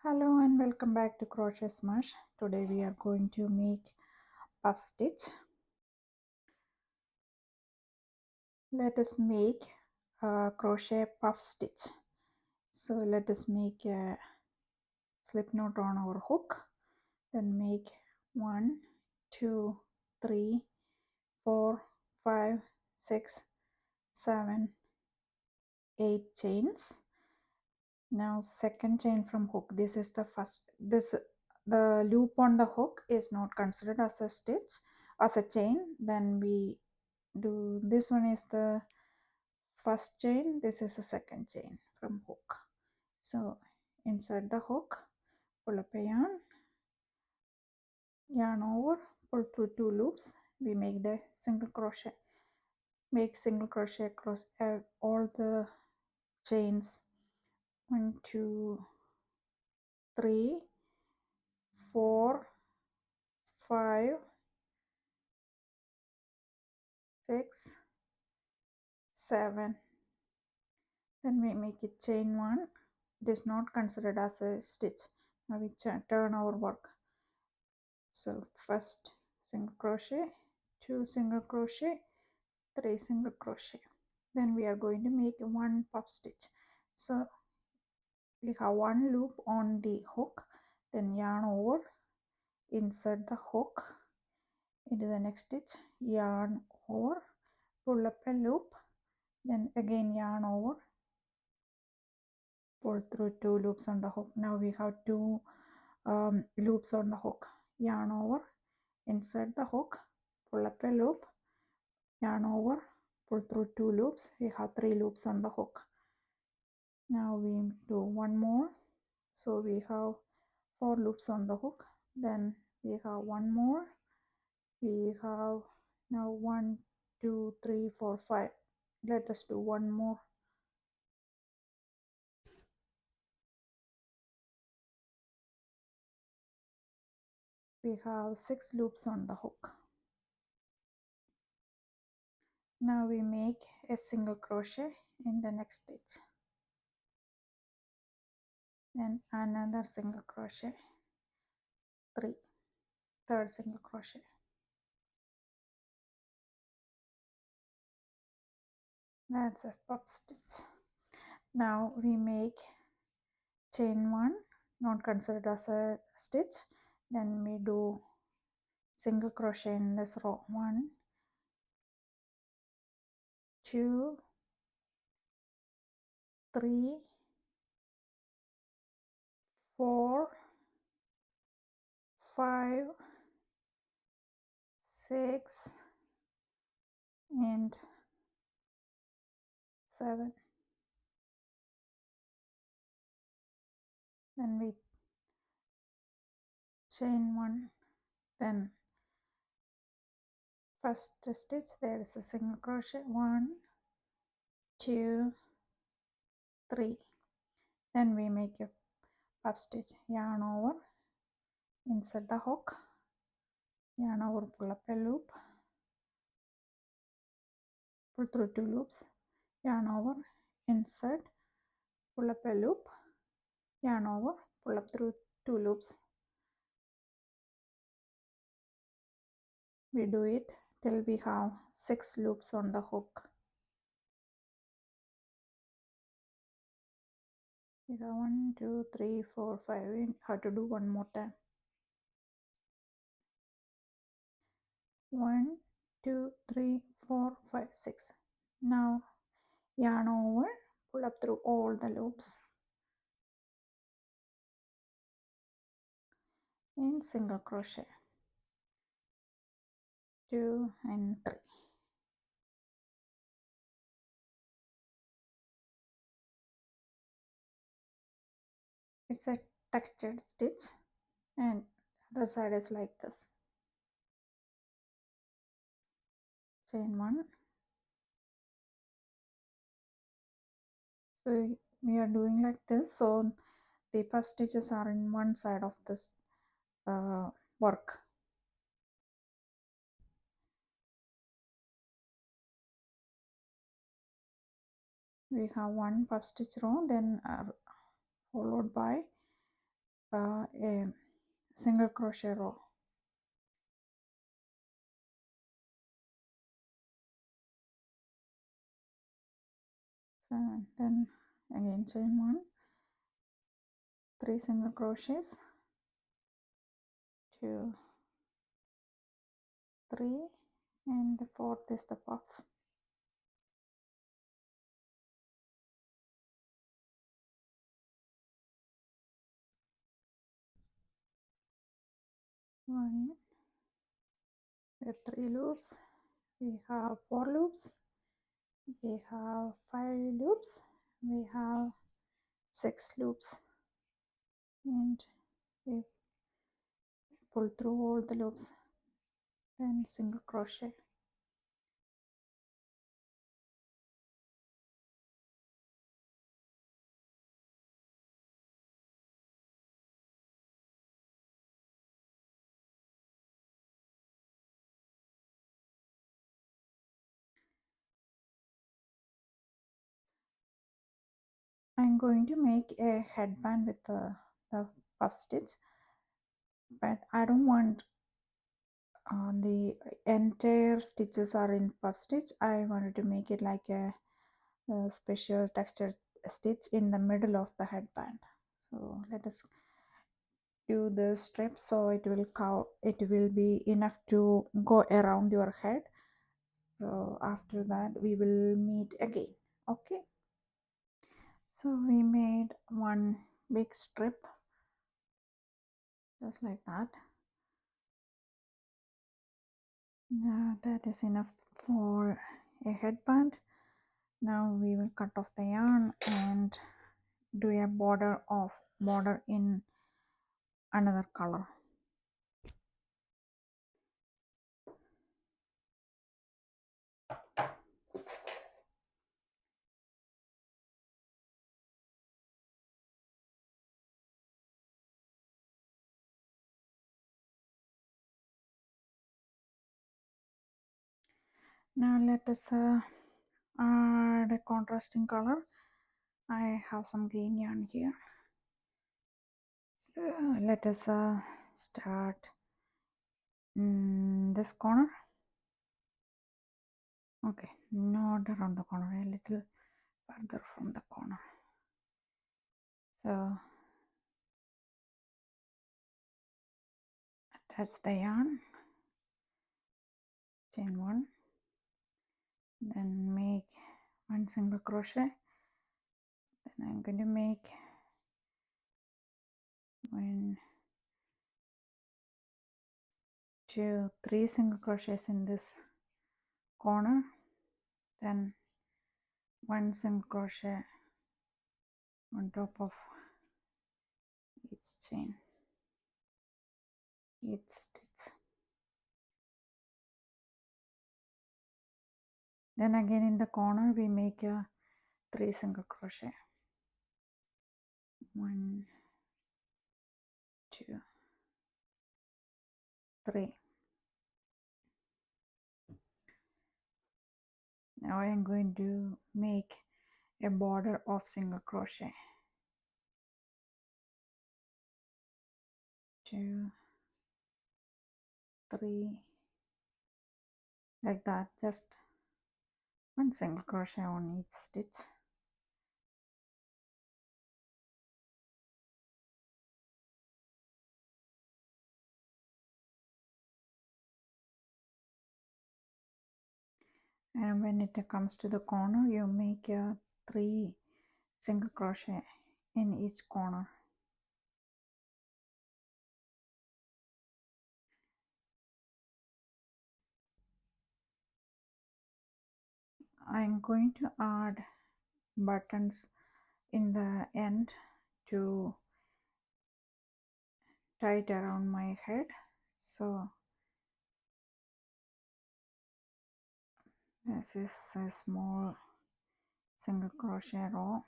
Hello and welcome back to CrochetSmash. Today we are going to make puff stitch. Let us make a crochet puff stitch. So let us make a slip knot on our hook. Then make 1, 2, 3, 4, 5, 6, 7, 8 chains. Now second chain from hook. This is the first. The loop on the hook is not considered as a stitch, as a chain. Then we do this one is the first chain, this is the second chain from hook. So insert the hook, pull up a yarn over, pull through 2 loops, we make the single crochet, make single crochet across all the chains. 1 2 3 4 5 6 7. Then we make it chain 1. It is not considered as a stitch. Now we turn our work. So first single crochet, 2 single crochet, 3 single crochet. Then we are going to make 1 puff stitch. So we have 1 loop on the hook, then yarn over, insert the hook into the next stitch, yarn over, pull up a loop, then again yarn over, pull through 2 loops on the hook. Now we have 2 loops on the hook, yarn over, insert the hook, pull up a loop, yarn over, pull through 2 loops. We have 3 loops on the hook. Now we do 1 more, so we have 4 loops on the hook. Then we have 1 more, we have now 1 2 3 4 5. Let us do 1 more. We have 6 loops on the hook. Now we make a single crochet in the next stitch, then another single crochet, 3, third single crochet. That's a puff stitch. Now we make chain 1, not considered as a stitch. Then we do single crochet in this row, 1 2 3 4 5 6 and 7. Then we chain 1, then first stitch there is a single crochet, 1 2 3. Then we make a puff stitch, yarn over, insert the hook, yarn over, pull up a loop, pull through 2 loops, yarn over, insert, pull up a loop, yarn over, pull up through 2 loops. We do it till we have 6 loops on the hook. We have 1 2 3 4 5. We have to do one more time. 1 2 3 4 5 6. Now yarn over, pull up through all the loops in single crochet, 2 and 3. It's a textured stitch and the side is like this. Chain 1. So we are doing like this, so the puff stitches are in one side of this work. We have 1 puff stitch row, then followed by a single crochet row. So then again chain 1, 3 single crochets, 2, 3, and the fourth is the puff. 1 with 3 loops, we have 4 loops, we have 5 loops, we have 6 loops, and we pull through all the loops, then single crochet. I'm going to make a headband with the puff stitch, but I don't want the entire stitches are in puff stitch. I wanted to make it like a special texture stitch in the middle of the headband. So let us do the strip so it will be enough to go around your head. So after that we will meet again. Okay, so we made one big strip just like that. Now that is enough for a headband. Now we will cut off the yarn and do a border in another color. Now let us add a contrasting color. I have some green yarn here, so let us start this corner. Okay, not around the corner, a little further from the corner. So attach the yarn, chain 1, then make 1 single crochet, then I'm going to make 1, 2, 3 single crochets in this corner, then 1 single crochet on top of each chain, each stitch. Then again in the corner we make a 3 single crochet, 1, 2, 3. Now I am going to make a border of single crochet, 2, 3, like that, just 1 single crochet on each stitch. And when it comes to the corner, you make a 3 single crochet in each corner. I'm going to add buttons in the end to tie it around my head. So this is a small single crochet row.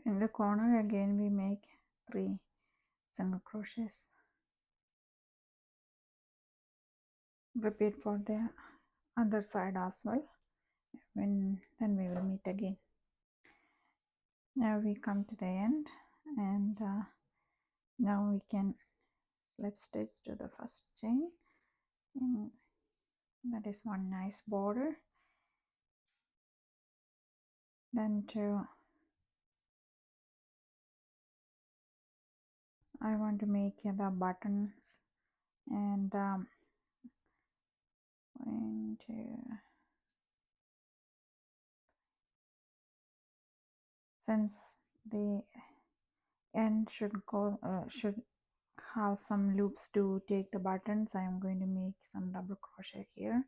In the corner again we make 3 single crochets. Repeat for the other side as well. Then we will meet again. Now we come to the end, and now we can slip stitch to the first chain, and that is one nice border. Then I want to make the buttons, and going to, since the end should have some loops to take the buttons, I am going to make some double crochet here.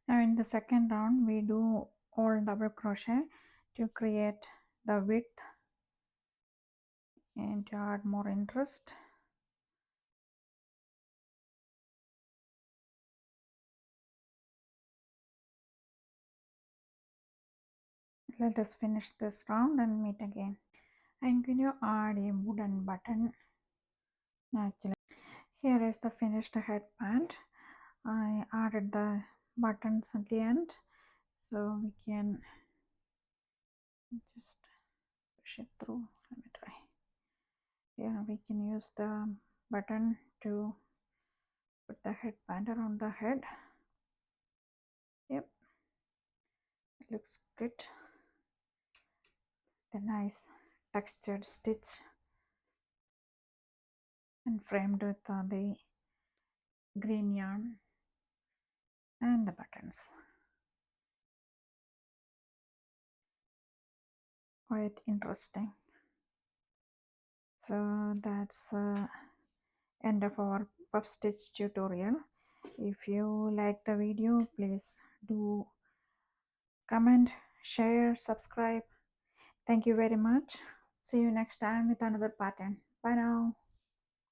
Now in the second round we do all double crochet to create the width and to add more interest. Let us finish this round and meet again. I'm going to add a wooden button. Actually, here is the finished headband. I added the buttons at the end, so we can just push it through. Let me try. Yeah, we can use the button to put the headband around the head. Yep, it looks good. The nice textured stitch and framed with the green yarn and the buttons. Quite interesting. So that's end of our puff stitch tutorial. If you like the video, please do comment, share, subscribe. Thank you very much. See you next time with another pattern. Bye now.